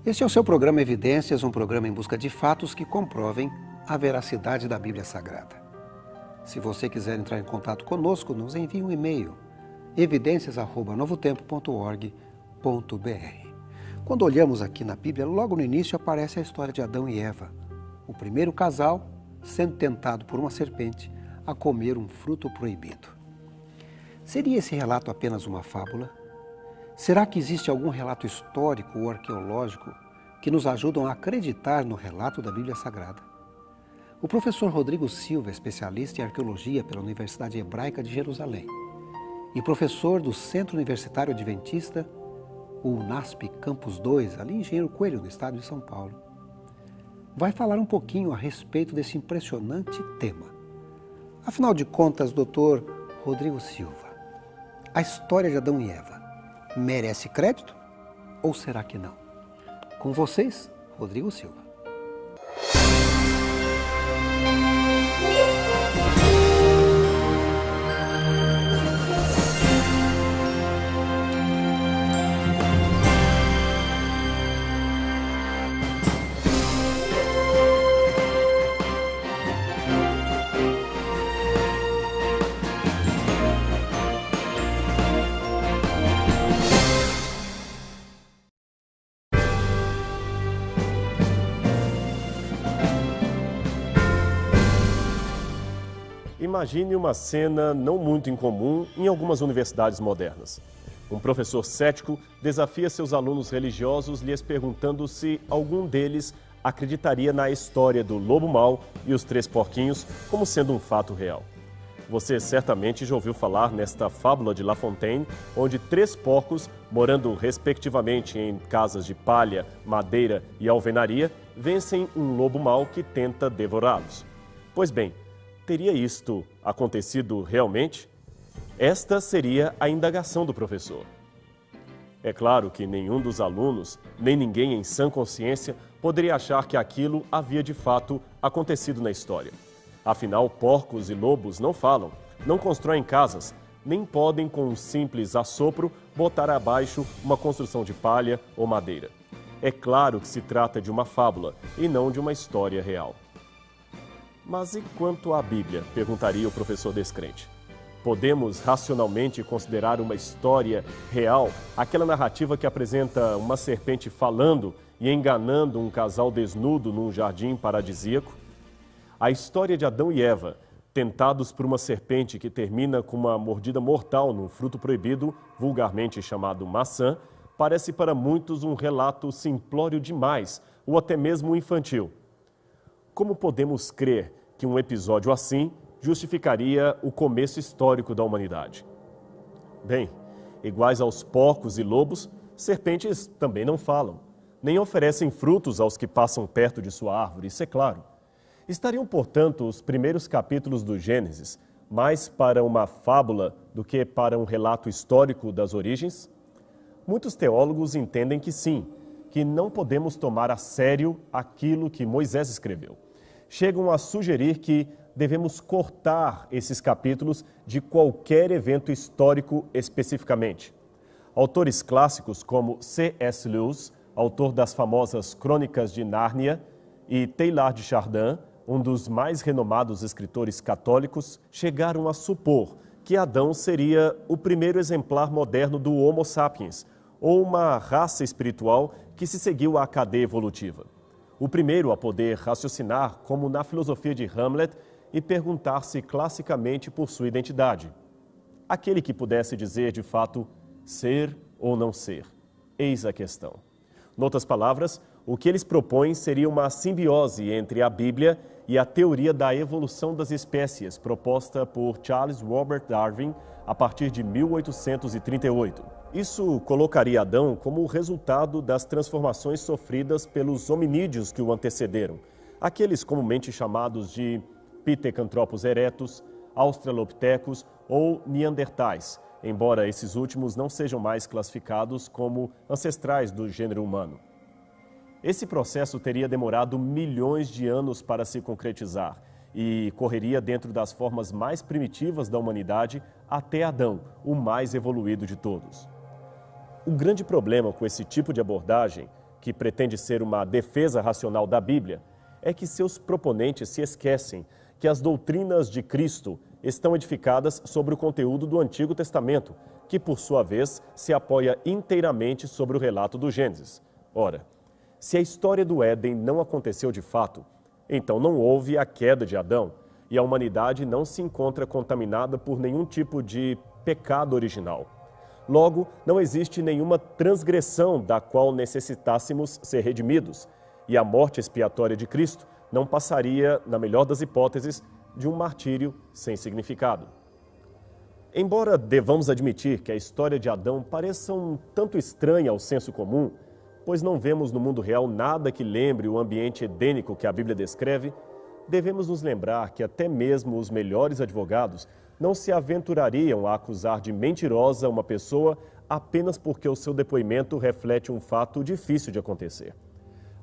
Este é o seu programa Evidências, um programa em busca de fatos que comprovem a veracidade da Bíblia Sagrada. Se você quiser entrar em contato conosco, nos envie um e-mail, evidências@novotempo.org.br. Quando olhamos aqui na Bíblia, logo no início aparece a história de Adão e Eva, o primeiro casal sendo tentado por uma serpente a comer um fruto proibido. Seria esse relato apenas uma fábula? Será que existe algum relato histórico ou arqueológico que nos ajudam a acreditar no relato da Bíblia Sagrada? O professor Rodrigo Silva, especialista em arqueologia pela Universidade Hebraica de Jerusalém e professor do Centro Universitário Adventista, o UNASP Campus 2, ali em Engenheiro Coelho, no estado de São Paulo, vai falar um pouquinho a respeito desse impressionante tema. Afinal de contas, doutor Rodrigo Silva, a história de Adão e Eva merece crédito ou será que não? Com vocês, Rodrigo Silva. Imagine uma cena não muito incomum em algumas universidades modernas. Um professor cético desafia seus alunos religiosos lhes perguntando se algum deles acreditaria na história do lobo mau e os três porquinhos como sendo um fato real. Você certamente já ouviu falar nesta fábula de La Fontaine, onde três porcos, morando respectivamente em casas de palha, madeira e alvenaria, vencem um lobo mau que tenta devorá-los. Pois bem, teria isto acontecido realmente? Esta seria a indagação do professor. É claro que nenhum dos alunos, nem ninguém em sã consciência, poderia achar que aquilo havia de fato acontecido na história. Afinal, porcos e lobos não falam, não constroem casas, nem podem, com um simples assopro, botar abaixo uma construção de palha ou madeira. É claro que se trata de uma fábula e não de uma história real. Mas e quanto à Bíblia? Perguntaria o professor descrente. Podemos racionalmente considerar uma história real aquela narrativa que apresenta uma serpente falando e enganando um casal desnudo num jardim paradisíaco? A história de Adão e Eva, tentados por uma serpente que termina com uma mordida mortal num fruto proibido, vulgarmente chamado maçã, parece para muitos um relato simplório demais ou até mesmo infantil. Como podemos crer que um episódio assim justificaria o começo histórico da humanidade? Bem, iguais aos porcos e lobos, serpentes também não falam, nem oferecem frutos aos que passam perto de sua árvore, isso é claro. Estariam, portanto, os primeiros capítulos do Gênesis mais para uma fábula do que para um relato histórico das origens? Muitos teólogos entendem que sim, que não podemos tomar a sério aquilo que Moisés escreveu. Chegam a sugerir que devemos cortar esses capítulos de qualquer evento histórico especificamente. Autores clássicos como C.S. Lewis, autor das famosas Crônicas de Nárnia, e Teilhard de Chardin, um dos mais renomados escritores católicos, chegaram a supor que Adão seria o primeiro exemplar moderno do Homo sapiens, ou uma raça espiritual que se seguiu à cadeia evolutiva. O primeiro a poder raciocinar, como na filosofia de Hamlet, e perguntar-se classicamente por sua identidade. Aquele que pudesse dizer, de fato, ser ou não ser. Eis a questão. Noutras palavras, o que eles propõem seria uma simbiose entre a Bíblia e a teoria da evolução das espécies, proposta por Charles Robert Darwin a partir de 1838. Isso colocaria Adão como o resultado das transformações sofridas pelos hominídeos que o antecederam, aqueles comumente chamados de Pithecanthropus erectus, Australopithecus ou Neandertais, embora esses últimos não sejam mais classificados como ancestrais do gênero humano. Esse processo teria demorado milhões de anos para se concretizar e correria dentro das formas mais primitivas da humanidade até Adão, o mais evoluído de todos. O grande problema com esse tipo de abordagem que pretende ser uma defesa racional da Bíblia, é que seus proponentes se esquecem que as doutrinas de Cristo estão edificadas sobre o conteúdo do Antigo Testamento, que, por sua vez, se apoia inteiramente sobre o relato do Gênesis. Ora, se a história do Éden não aconteceu de fato, então não houve a queda de Adão e a humanidade não se encontra contaminada por nenhum tipo de pecado original. Logo, não existe nenhuma transgressão da qual necessitássemos ser redimidos, e a morte expiatória de Cristo não passaria, na melhor das hipóteses, de um martírio sem significado. Embora devamos admitir que a história de Adão pareça um tanto estranha ao senso comum, pois não vemos no mundo real nada que lembre o ambiente edênico que a Bíblia descreve, devemos nos lembrar que até mesmo os melhores advogados não se aventurariam a acusar de mentirosa uma pessoa apenas porque o seu depoimento reflete um fato difícil de acontecer.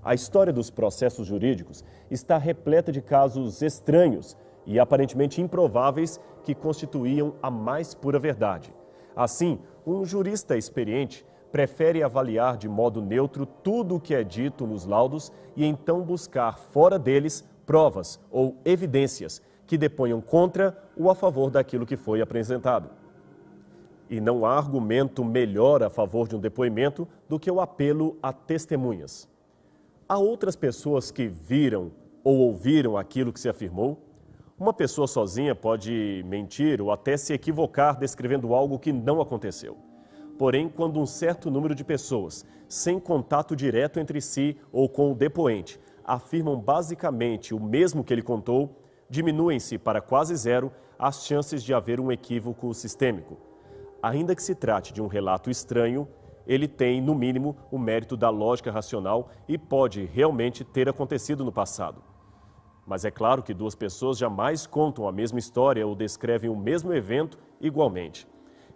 A história dos processos jurídicos está repleta de casos estranhos e aparentemente improváveis que constituíam a mais pura verdade. Assim, um jurista experiente prefere avaliar de modo neutro tudo o que é dito nos laudos e então buscar fora deles provas ou evidências que deponham contra ou a favor daquilo que foi apresentado. E não há argumento melhor a favor de um depoimento do que o apelo a testemunhas. Há outras pessoas que viram ou ouviram aquilo que se afirmou? Uma pessoa sozinha pode mentir ou até se equivocar descrevendo algo que não aconteceu. Porém, quando um certo número de pessoas, sem contato direto entre si ou com o depoente, afirmam basicamente o mesmo que ele contou, diminuem-se para quase zero as chances de haver um equívoco sistêmico. Ainda que se trate de um relato estranho, ele tem, no mínimo, o mérito da lógica racional e pode realmente ter acontecido no passado. Mas é claro que duas pessoas jamais contam a mesma história ou descrevem o mesmo evento igualmente.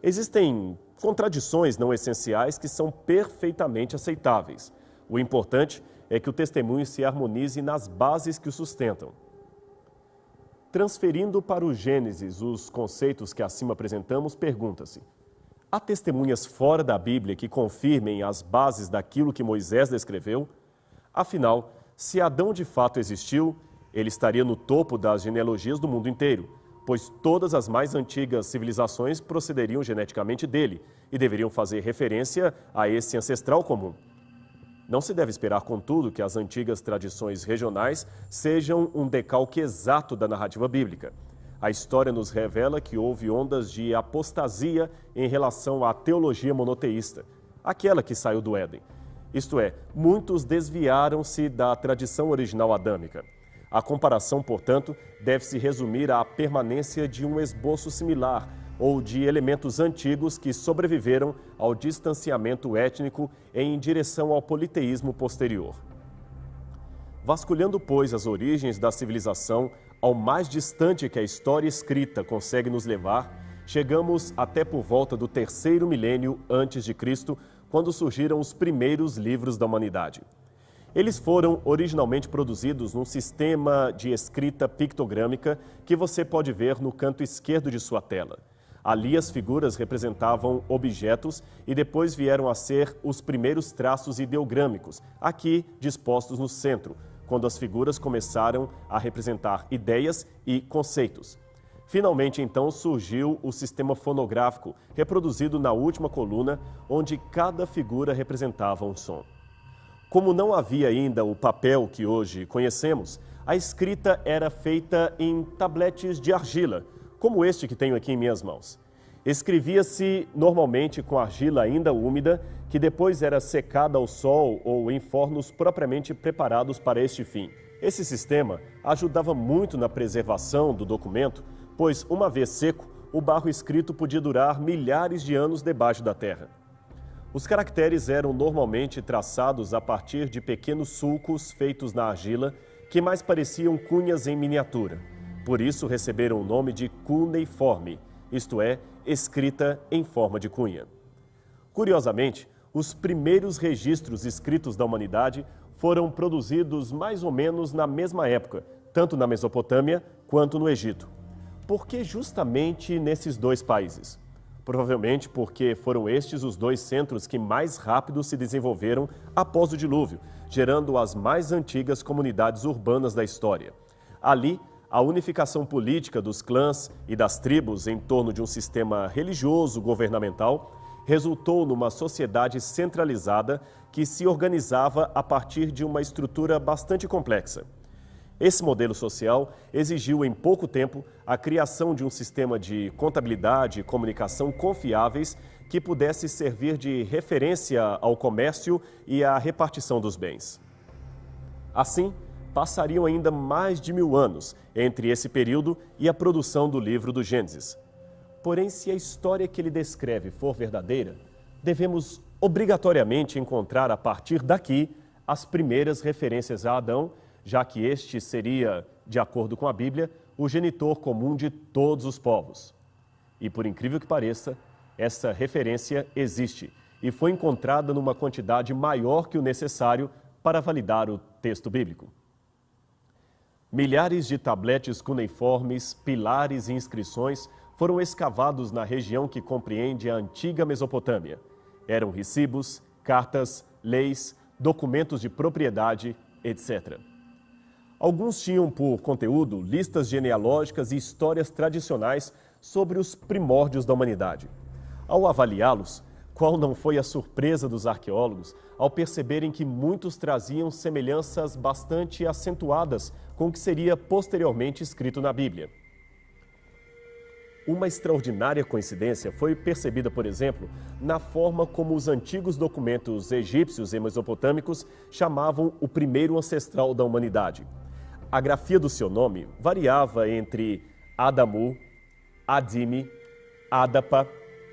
Existem contradições não essenciais que são perfeitamente aceitáveis. O importante é que o testemunho se harmonize nas bases que o sustentam. Transferindo para o Gênesis os conceitos que acima apresentamos, pergunta-se: há testemunhas fora da Bíblia que confirmem as bases daquilo que Moisés descreveu? Afinal, se Adão de fato existiu, ele estaria no topo das genealogias do mundo inteiro, pois todas as mais antigas civilizações procederiam geneticamente dele e deveriam fazer referência a esse ancestral comum. Não se deve esperar, contudo, que as antigas tradições regionais sejam um decalque exato da narrativa bíblica. A história nos revela que houve ondas de apostasia em relação à teologia monoteísta, aquela que saiu do Éden. Isto é, muitos desviaram-se da tradição original adâmica. A comparação, portanto, deve-se resumir à permanência de um esboço similar ou de elementos antigos que sobreviveram ao distanciamento étnico em direção ao politeísmo posterior. Vasculhando, pois, as origens da civilização, ao mais distante que a história escrita consegue nos levar, chegamos até por volta do 3º milênio antes de Cristo, quando surgiram os primeiros livros da humanidade. Eles foram originalmente produzidos num sistema de escrita pictogrâmica que você pode ver no canto esquerdo de sua tela. Ali as figuras representavam objetos e depois vieram a ser os primeiros traços ideogrâmicos, aqui dispostos no centro, quando as figuras começaram a representar ideias e conceitos. Finalmente, então, surgiu o sistema fonográfico, reproduzido na última coluna, onde cada figura representava um som. Como não havia ainda o papel que hoje conhecemos, a escrita era feita em tabletes de argila, como este que tenho aqui em minhas mãos. Escrevia-se normalmente com argila ainda úmida, que depois era secada ao sol ou em fornos propriamente preparados para este fim. Esse sistema ajudava muito na preservação do documento, pois, uma vez seco, o barro escrito podia durar milhares de anos debaixo da terra. Os caracteres eram normalmente traçados a partir de pequenos sulcos feitos na argila, que mais pareciam cunhas em miniatura. Por isso receberam o nome de cuneiforme, isto é, escrita em forma de cunha. Curiosamente, os primeiros registros escritos da humanidade foram produzidos mais ou menos na mesma época, tanto na Mesopotâmia quanto no Egito. Por que justamente nesses dois países? provavelmente porque foram estes os dois centros que mais rápido se desenvolveram após o dilúvio, gerando as mais antigas comunidades urbanas da história. Ali, a unificação política dos clãs e das tribos em torno de um sistema religioso governamental resultou numa sociedade centralizada que se organizava a partir de uma estrutura bastante complexa. Esse modelo social exigiu em pouco tempo a criação de um sistema de contabilidade e comunicação confiáveis que pudesse servir de referência ao comércio e à repartição dos bens. Assim, passariam ainda mais de 1000 anos entre esse período e a produção do livro do Gênesis. Porém, se a história que ele descreve for verdadeira, devemos obrigatoriamente encontrar a partir daqui as primeiras referências a Adão, já que este seria, de acordo com a Bíblia, o genitor comum de todos os povos. E por incrível que pareça, essa referência existe e foi encontrada numa quantidade maior que o necessário para validar o texto bíblico. Milhares de tabletes cuneiformes, pilares e inscrições foram escavados na região que compreende a antiga Mesopotâmia. Eram recibos, cartas, leis, documentos de propriedade, etc. Alguns tinham por conteúdo listas genealógicas e histórias tradicionais sobre os primórdios da humanidade. Ao avaliá-los, qual não foi a surpresa dos arqueólogos ao perceberem que muitos traziam semelhanças bastante acentuadas com o que seria posteriormente escrito na Bíblia. Uma extraordinária coincidência foi percebida, por exemplo, na forma como os antigos documentos egípcios e mesopotâmicos chamavam o primeiro ancestral da humanidade. A grafia do seu nome variava entre Adamu, Adime, Adapa,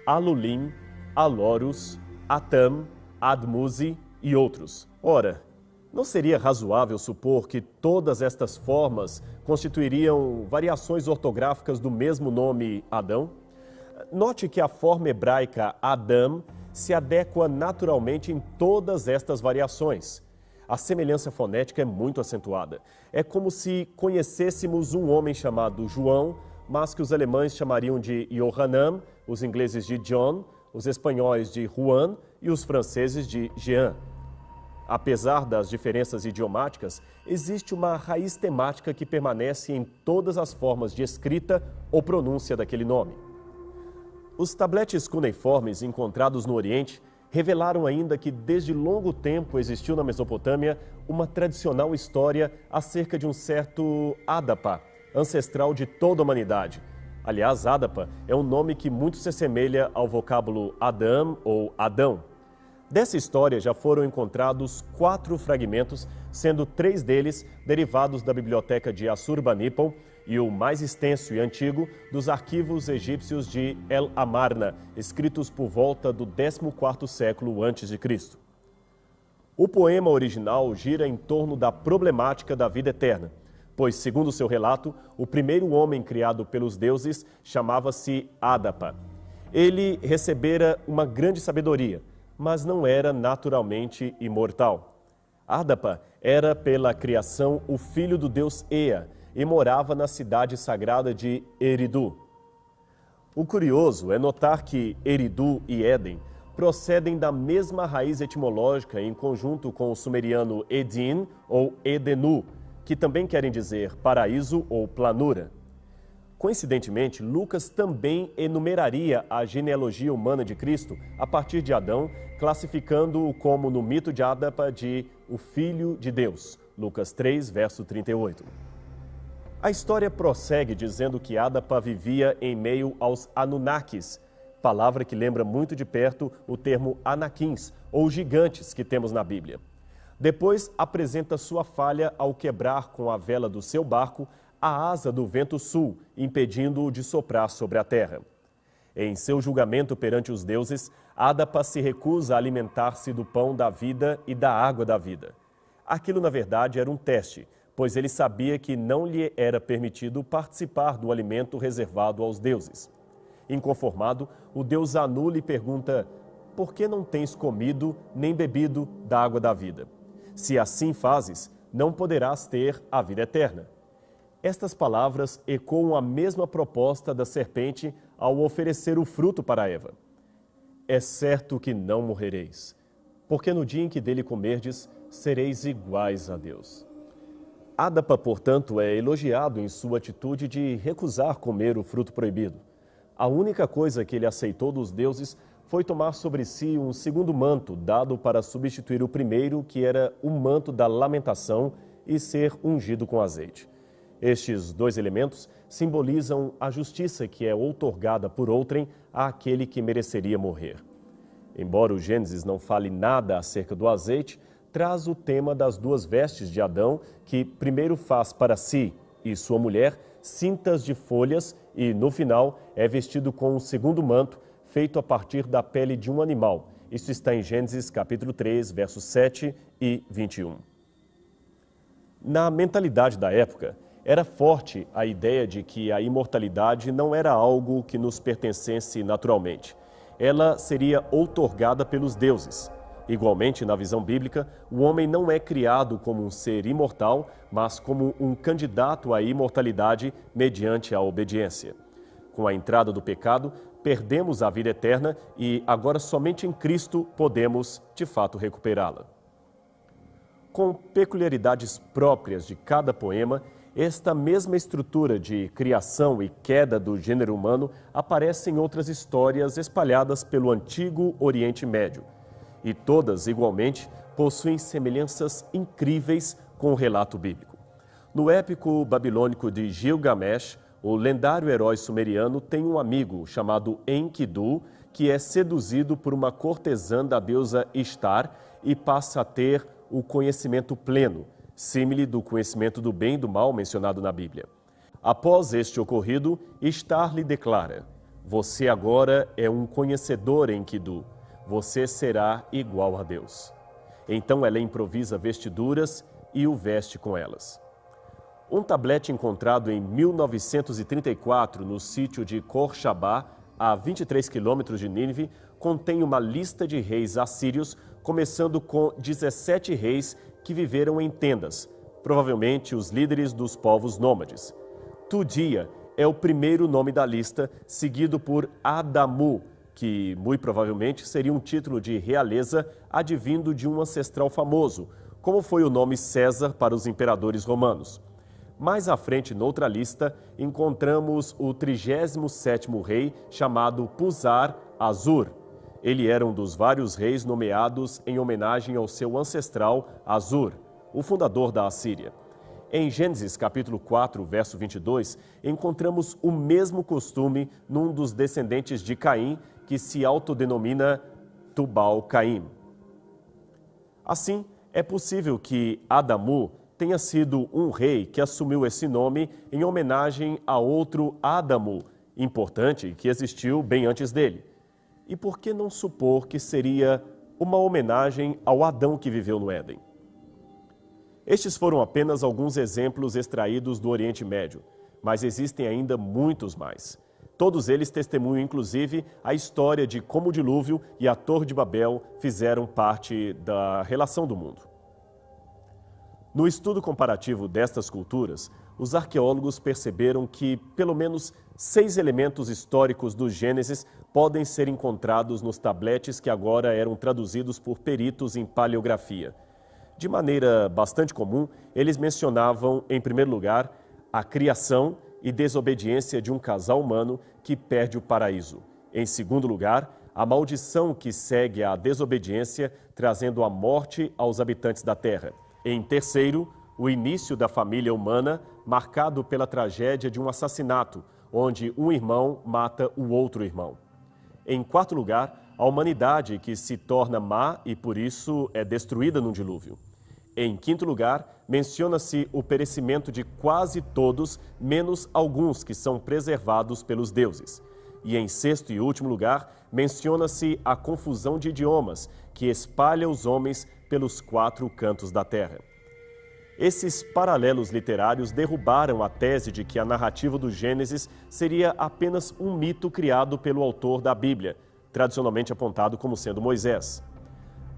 Alulim, Alorus, Atam, Admuzi e outros. Ora, não seria razoável supor que todas estas formas constituiriam variações ortográficas do mesmo nome Adão? Note que a forma hebraica Adam se adequa naturalmente em todas estas variações. A semelhança fonética é muito acentuada. É como se conhecêssemos um homem chamado João, mas que os alemães chamariam de Johanan, os ingleses de John, os espanhóis de Juan e os franceses de Jean. Apesar das diferenças idiomáticas, existe uma raiz temática que permanece em todas as formas de escrita ou pronúncia daquele nome. Os tabletes cuneiformes encontrados no Oriente revelaram ainda que desde longo tempo existiu na Mesopotâmia uma tradicional história acerca de um certo Adapa, ancestral de toda a humanidade. Aliás, Adapa é um nome que muito se assemelha ao vocábulo Adam ou Adão. Dessa história já foram encontrados 4 fragmentos, sendo 3 deles derivados da biblioteca de Assurbanipal e o mais extenso e antigo dos arquivos egípcios de El Amarna, escritos por volta do 14º século a.C. O poema original gira em torno da problemática da vida eterna, pois, segundo seu relato, o primeiro homem criado pelos deuses chamava-se Adapa. Ele recebera uma grande sabedoria, mas não era naturalmente imortal. Adapa era, pela criação, o filho do deus Ea e morava na cidade sagrada de Eridu. O curioso é notar que Eridu e Éden procedem da mesma raiz etimológica em conjunto com o sumeriano Edin ou Edenu, que também querem dizer paraíso ou planura. Coincidentemente, Lucas também enumeraria a genealogia humana de Cristo a partir de Adão, classificando-o como, no mito de Adapa, de o Filho de Deus. Lucas 3, verso 38. A história prossegue dizendo que Adapa vivia em meio aos Anunnakis, palavra que lembra muito de perto o termo Anaquins, ou gigantes, que temos na Bíblia. Depois apresenta sua falha ao quebrar com a vela do seu barco a asa do vento sul, impedindo-o de soprar sobre a terra. Em seu julgamento perante os deuses, Adapa se recusa a alimentar-se do pão da vida e da água da vida. Aquilo, na verdade, era um teste, pois ele sabia que não lhe era permitido participar do alimento reservado aos deuses. Inconformado, o deus Anu lhe pergunta: por que não tens comido nem bebido da água da vida? Se assim fazes, não poderás ter a vida eterna. Estas palavras ecoam a mesma proposta da serpente ao oferecer o fruto para Eva. É certo que não morrereis, porque no dia em que dele comerdes, sereis iguais a Deus. Adapa, portanto, é elogiado em sua atitude de recusar comer o fruto proibido. A única coisa que ele aceitou dos deuses foi tomar sobre si um segundo manto, dado para substituir o primeiro, que era o manto da lamentação, e ser ungido com azeite. Estes dois elementos simbolizam a justiça que é outorgada por outrem àquele que mereceria morrer. Embora o Gênesis não fale nada acerca do azeite, traz o tema das duas vestes de Adão, que primeiro faz para si e sua mulher cintas de folhas e, no final, é vestido com um segundo manto, feito a partir da pele de um animal. Isso está em Gênesis capítulo 3, versos 7 e 21. Na mentalidade da época, era forte a ideia de que a imortalidade não era algo que nos pertencesse naturalmente. Ela seria outorgada pelos deuses. Igualmente, na visão bíblica, o homem não é criado como um ser imortal, mas como um candidato à imortalidade mediante a obediência. Com a entrada do pecado, perdemos a vida eterna e agora somente em Cristo podemos, de fato, recuperá-la. Com peculiaridades próprias de cada poema, esta mesma estrutura de criação e queda do gênero humano aparece em outras histórias espalhadas pelo antigo Oriente Médio. E todas, igualmente, possuem semelhanças incríveis com o relato bíblico. No épico babilônico de Gilgamesh, o lendário herói sumeriano tem um amigo chamado Enkidu, que é seduzido por uma cortesã da deusa Ishtar e passa a ter o conhecimento pleno, símile do conhecimento do bem e do mal mencionado na Bíblia. Após este ocorrido, Ishtar lhe declara: "Você agora é um conhecedor, Enkidu. Você será igual a Deus." Então ela improvisa vestiduras e o veste com elas. Um tablete encontrado em 1934 no sítio de Khor-Shabba, a 23 quilômetros de Nínive, contém uma lista de reis assírios, começando com 17 reis que viveram em tendas, provavelmente os líderes dos povos nômades. Tudia é o primeiro nome da lista, seguido por Adamu, que muito provavelmente seria um título de realeza advindo de um ancestral famoso, como foi o nome César para os imperadores romanos. Mais à frente, noutra lista, encontramos o 37º rei, chamado Puzar-Azur. Ele era um dos vários reis nomeados em homenagem ao seu ancestral Azur, o fundador da Assíria. Em Gênesis capítulo 4, verso 22, encontramos o mesmo costume num dos descendentes de Caim, que se autodenomina Tubal-Caim. Assim, é possível que Adamu tenha sido um rei que assumiu esse nome em homenagem a outro Adamu, importante, que existiu bem antes dele. E por que não supor que seria uma homenagem ao Adão que viveu no Éden? Estes foram apenas alguns exemplos extraídos do Oriente Médio, mas existem ainda muitos mais. Todos eles testemunham, inclusive, a história de como o dilúvio e a Torre de Babel fizeram parte da relação do mundo. No estudo comparativo destas culturas, os arqueólogos perceberam que pelo menos 6 elementos históricos do Gênesis podem ser encontrados nos tabletes que agora eram traduzidos por peritos em paleografia. De maneira bastante comum, eles mencionavam, em primeiro lugar, a criação e desobediência de um casal humano que perde o paraíso. Em segundo lugar, a maldição que segue à desobediência, trazendo a morte aos habitantes da terra. Em terceiro, o início da família humana, marcado pela tragédia de um assassinato, onde um irmão mata o outro irmão. Em quarto lugar, a humanidade que se torna má e por isso é destruída num dilúvio. Em quinto lugar, menciona-se o perecimento de quase todos, menos alguns que são preservados pelos deuses. E em sexto e último lugar, menciona-se a confusão de idiomas, que espalha os homens pelos 4 cantos da terra. Esses paralelos literários derrubaram a tese de que a narrativa do Gênesis seria apenas um mito criado pelo autor da Bíblia, tradicionalmente apontado como sendo Moisés.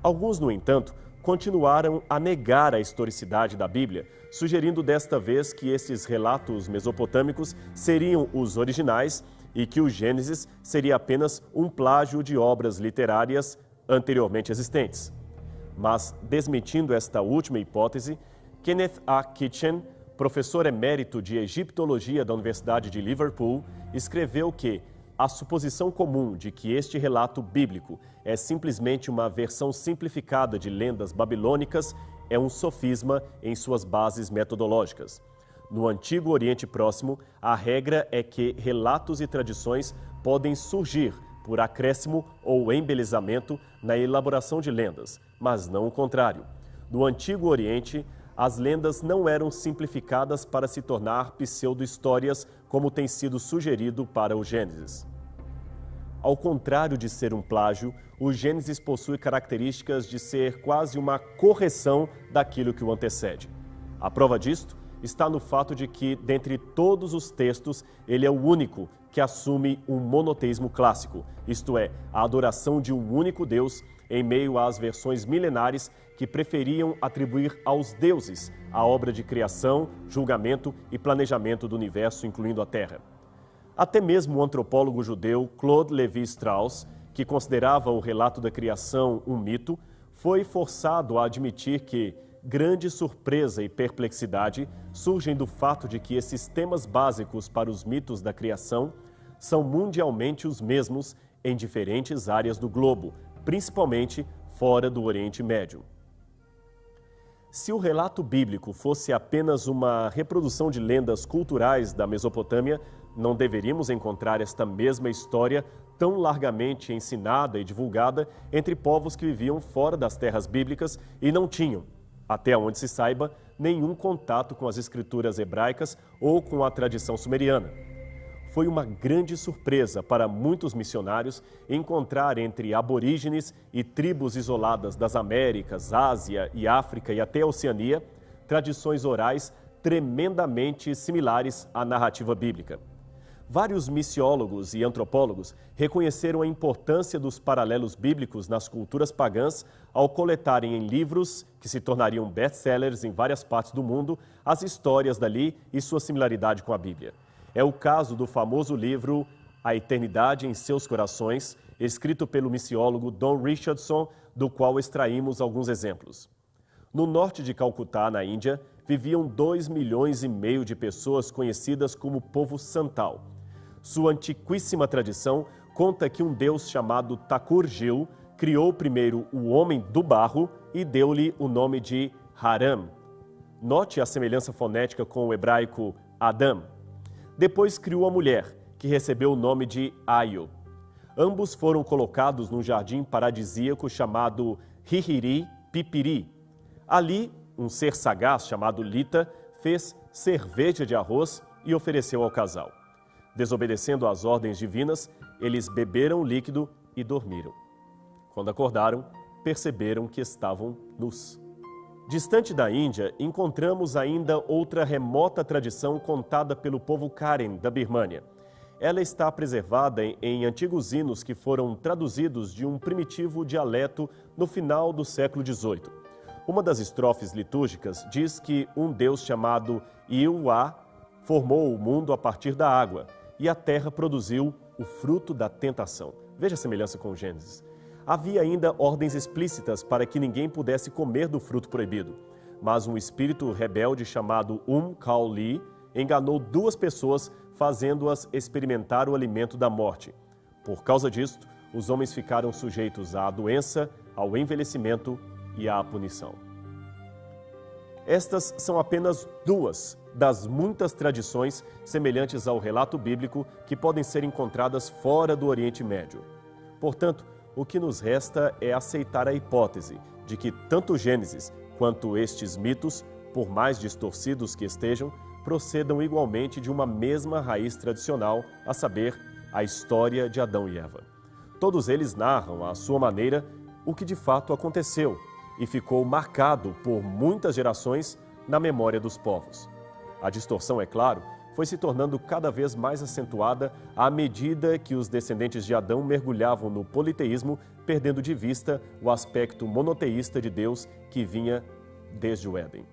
Alguns, no entanto, continuaram a negar a historicidade da Bíblia, sugerindo desta vez que esses relatos mesopotâmicos seriam os originais e que o Gênesis seria apenas um plágio de obras literárias anteriormente existentes. Mas, desmentindo esta última hipótese, Kenneth A. Kitchen, professor emérito de egiptologia da Universidade de Liverpool, escreveu que a suposição comum de que este relato bíblico é simplesmente uma versão simplificada de lendas babilônicas é um sofisma em suas bases metodológicas. No Antigo Oriente Próximo, a regra é que relatos e tradições podem surgir por acréscimo ou embelezamento na elaboração de lendas, mas não o contrário. No Antigo Oriente, as lendas não eram simplificadas para se tornar pseudo-histórias, como tem sido sugerido para o Gênesis. Ao contrário de ser um plágio, o Gênesis possui características de ser quase uma correção daquilo que o antecede. A prova disto está no fato de que, dentre todos os textos, ele é o único que assume um monoteísmo clássico, isto é, a adoração de um único Deus, em meio às versões milenares que preferiam atribuir aos deuses a obra de criação, julgamento e planejamento do universo, incluindo a Terra. Até mesmo o antropólogo judeu Claude Lévi-Strauss, que considerava o relato da criação um mito, foi forçado a admitir que grande surpresa e perplexidade surgem do fato de que esses temas básicos para os mitos da criação são mundialmente os mesmos em diferentes áreas do globo, principalmente fora do Oriente Médio. Se o relato bíblico fosse apenas uma reprodução de lendas culturais da Mesopotâmia, não deveríamos encontrar esta mesma história tão largamente ensinada e divulgada entre povos que viviam fora das terras bíblicas e não tinham, até onde se saiba, nenhum contato com as escrituras hebraicas ou com a tradição sumeriana. Foi uma grande surpresa para muitos missionários encontrar entre aborígenes e tribos isoladas das Américas, Ásia e África e até a Oceania, tradições orais tremendamente similares à narrativa bíblica. Vários missiólogos e antropólogos reconheceram a importância dos paralelos bíblicos nas culturas pagãs ao coletarem em livros, que se tornariam best-sellers em várias partes do mundo, as histórias dali e sua similaridade com a Bíblia. É o caso do famoso livro A Eternidade em Seus Corações, escrito pelo missiólogo Don Richardson, do qual extraímos alguns exemplos. No norte de Calcutá, na Índia, viviam 2,5 milhões de pessoas conhecidas como povo Santal. Sua antiquíssima tradição conta que um deus chamado Thakur-Gil criou primeiro o homem do barro e deu-lhe o nome de Haram. Note a semelhança fonética com o hebraico Adam. Depois criou a mulher, que recebeu o nome de Aio. Ambos foram colocados num jardim paradisíaco chamado Hihiri-Pipiri. Ali, um ser sagaz chamado Lita fez cerveja de arroz e ofereceu ao casal. Desobedecendo às ordens divinas, eles beberam o líquido e dormiram. Quando acordaram, perceberam que estavam nus. Distante da Índia, encontramos ainda outra remota tradição contada pelo povo Karen, da Birmânia. Ela está preservada em antigos hinos que foram traduzidos de um primitivo dialeto no final do século XVIII. Uma das estrofes litúrgicas diz que um deus chamado Iuá formou o mundo a partir da água e a terra produziu o fruto da tentação. Veja a semelhança com o Gênesis. Havia ainda ordens explícitas para que ninguém pudesse comer do fruto proibido, mas um espírito rebelde chamado Kaoli enganou 2 pessoas, fazendo-as experimentar o alimento da morte. Por causa disto, os homens ficaram sujeitos à doença, ao envelhecimento e à punição. Estas são apenas 2 das muitas tradições semelhantes ao relato bíblico que podem ser encontradas fora do Oriente Médio. Portanto, o que nos resta é aceitar a hipótese de que tanto o Gênesis quanto estes mitos, por mais distorcidos que estejam, procedam igualmente de uma mesma raiz tradicional, a saber, a história de Adão e Eva. Todos eles narram, à sua maneira, o que de fato aconteceu e ficou marcado por muitas gerações na memória dos povos. A distorção, é claro, foi se tornando cada vez mais acentuada à medida que os descendentes de Adão mergulhavam no politeísmo, perdendo de vista o aspecto monoteísta de Deus que vinha desde o Éden.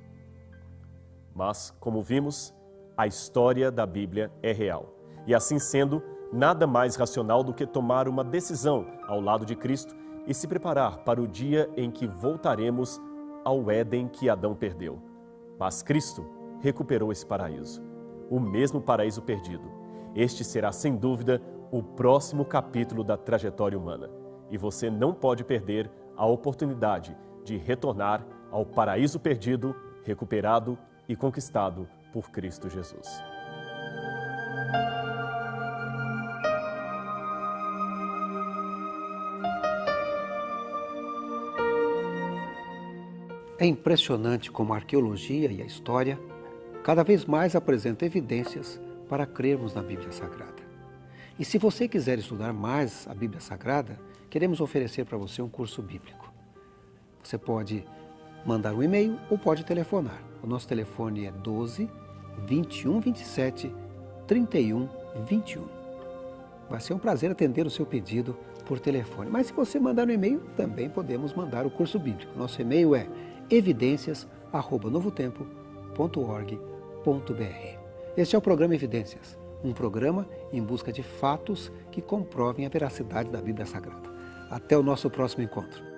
Mas, como vimos, a história da Bíblia é real. E assim sendo, nada mais racional do que tomar uma decisão ao lado de Cristo e se preparar para o dia em que voltaremos ao Éden que Adão perdeu. Mas Cristo recuperou esse paraíso, o mesmo paraíso perdido. Este será, sem dúvida, o próximo capítulo da trajetória humana. E você não pode perder a oportunidade de retornar ao paraíso perdido, recuperado e conquistado por Cristo Jesus. É impressionante como a arqueologia e a história cada vez mais apresentam evidências para crermos na Bíblia Sagrada. E se você quiser estudar mais a Bíblia Sagrada, queremos oferecer para você um curso bíblico. Você pode mandar um e-mail ou pode telefonar. O nosso telefone é 12 21 27 31 21. Vai ser um prazer atender o seu pedido por telefone. Mas se você mandar um e-mail, também podemos mandar o curso bíblico. Nosso e-mail é evidências@novotempo.org.br. Este é o programa Evidências, um programa em busca de fatos que comprovem a veracidade da Bíblia Sagrada. Até o nosso próximo encontro.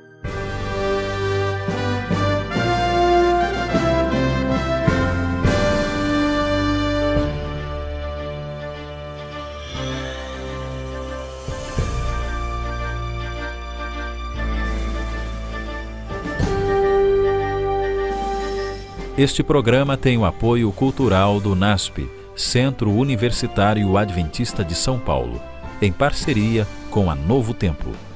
Este programa tem o apoio cultural do NASP, Centro Universitário Adventista de São Paulo, em parceria com a Novo Tempo.